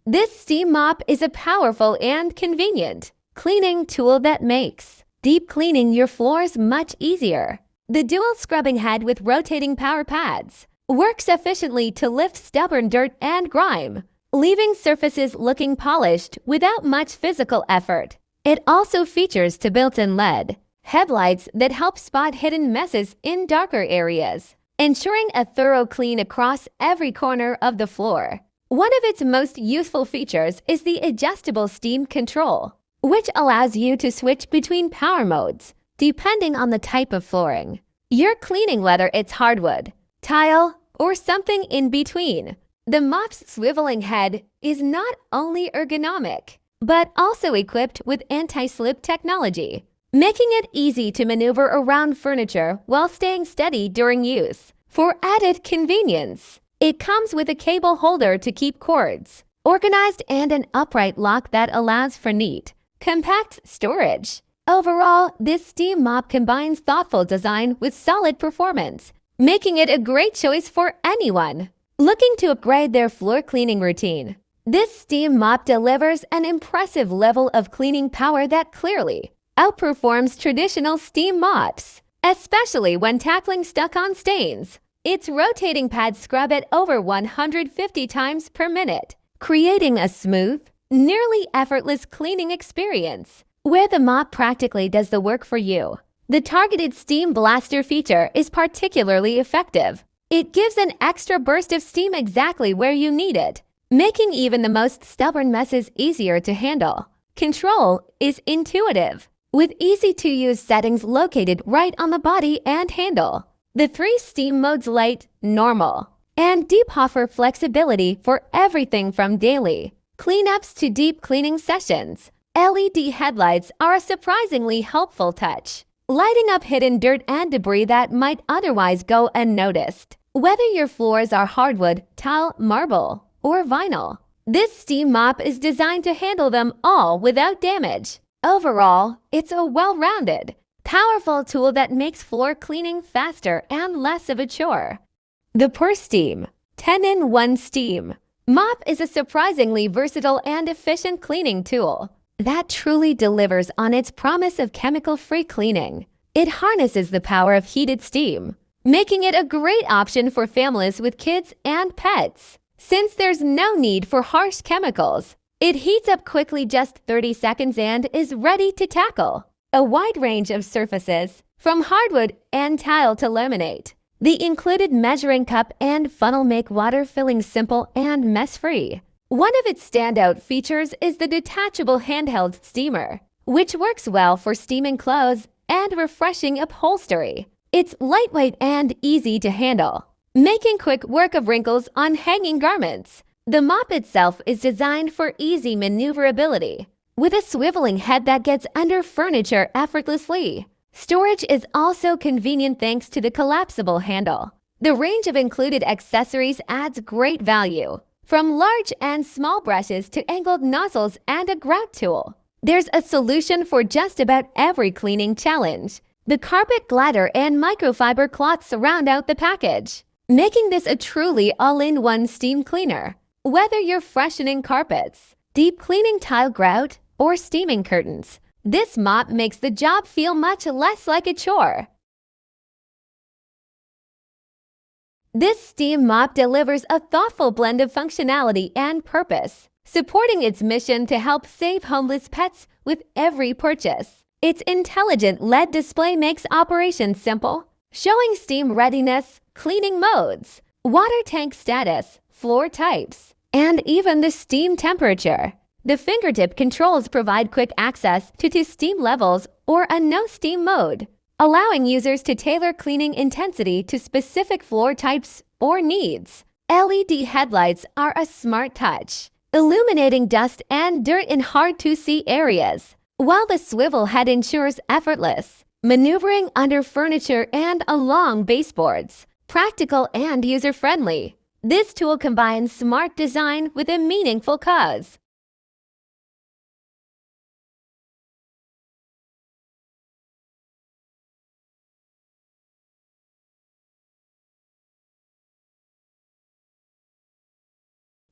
This steam mop is a powerful and convenient cleaning tool that makes deep cleaning your floors much easier. The dual scrubbing head with rotating power pads works efficiently to lift stubborn dirt and grime, leaving surfaces looking polished without much physical effort. It also features two built-in LED headlights that help spot hidden messes in darker areas, ensuring a thorough clean across every corner of the floor. One of its most useful features is the adjustable steam control, which allows you to switch between power modes depending on the type of flooring you're cleaning, whether it's hardwood, tile, or something in between. The mop's swiveling head is not only ergonomic, but also equipped with anti-slip technology, making it easy to maneuver around furniture while staying steady during use. For added convenience, it comes with a cable holder to keep cords organized and an upright lock that allows for neat, compact storage. Overall, this steam mop combines thoughtful design with solid performance, making it a great choice for anyone looking to upgrade their floor cleaning routine. This steam mop delivers an impressive level of cleaning power that clearly outperforms traditional steam mops, especially when tackling stuck-on stains. Its rotating pads scrub at over 150 times per minute, creating a smooth, nearly effortless cleaning experience, where the mop practically does the work for you. The targeted steam blaster feature is particularly effective. It gives an extra burst of steam exactly where you need it, making even the most stubborn messes easier to handle. Control is intuitive, with easy-to-use settings located right on the body and handle. The 3 steam modes, light, normal, and deep, offer flexibility for everything from daily cleanups to deep cleaning sessions. LED headlights are a surprisingly helpful touch, lighting up hidden dirt and debris that might otherwise go unnoticed. Whether your floors are hardwood, tile, marble, or vinyl, this steam mop is designed to handle them all without damage. Overall, it's a well-rounded, powerful tool that makes floor cleaning faster and less of a chore. The Pursteam 10-in-1 Steam Mop is a surprisingly versatile and efficient cleaning tool that truly delivers on its promise of chemical-free cleaning. It harnesses the power of heated steam, making it a great option for families with kids and pets. Since there's no need for harsh chemicals, it heats up quickly, just 30 seconds, and is ready to tackle a wide range of surfaces, from hardwood and tile to laminate. The included measuring cup and funnel make water filling simple and mess-free. One of its standout features is the detachable handheld steamer, which works well for steaming clothes and refreshing upholstery. It's lightweight and easy to handle, making quick work of wrinkles on hanging garments. The mop itself is designed for easy maneuverability, with a swiveling head that gets under furniture effortlessly. Storage is also convenient thanks to the collapsible handle. The range of included accessories adds great value, from large and small brushes to angled nozzles and a grout tool. There's a solution for just about every cleaning challenge. The carpet glider and microfiber cloths round out the package, making this a truly all-in-one steam cleaner. Whether you're freshening carpets, deep cleaning tile grout, or steaming curtains, this mop makes the job feel much less like a chore. This steam mop delivers a thoughtful blend of functionality and purpose, supporting its mission to help save homeless pets with every purchase. Its intelligent LED display makes operations simple, showing steam readiness, cleaning modes, water tank status, floor types, and even the steam temperature. The fingertip controls provide quick access to steam levels or a no steam mode, allowing users to tailor cleaning intensity to specific floor types or needs. LED headlights are a smart touch, illuminating dust and dirt in hard-to-see areas, while the swivel head ensures effortless maneuvering under furniture and along baseboards. Practical and user-friendly, this tool combines smart design with a meaningful cause.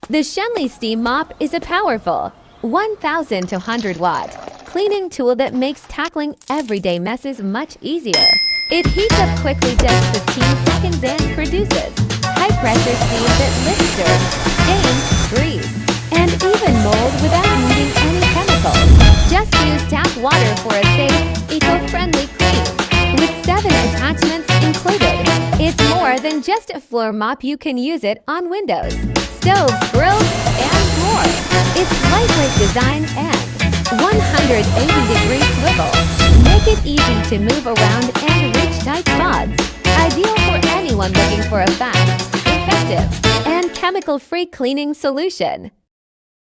The Shenley Steam Mop is a powerful 1,000 to 100 watt cleaning tool that makes tackling everyday messes much easier. It heats up quickly just 15 seconds and produces high-pressure steam that lifts dirt, stains, grease, and even mold without needing any chemicals. Just use tap water for a safe, eco-friendly clean. With 7 attachments included, it's more than just a floor mop. You can use it on windows, stoves, grills, and more. Its lightweight design and 180-degree swivel make it easy to move around and reach tight spots. Ideal for anyone looking for a fast, effective, and chemical-free cleaning solution.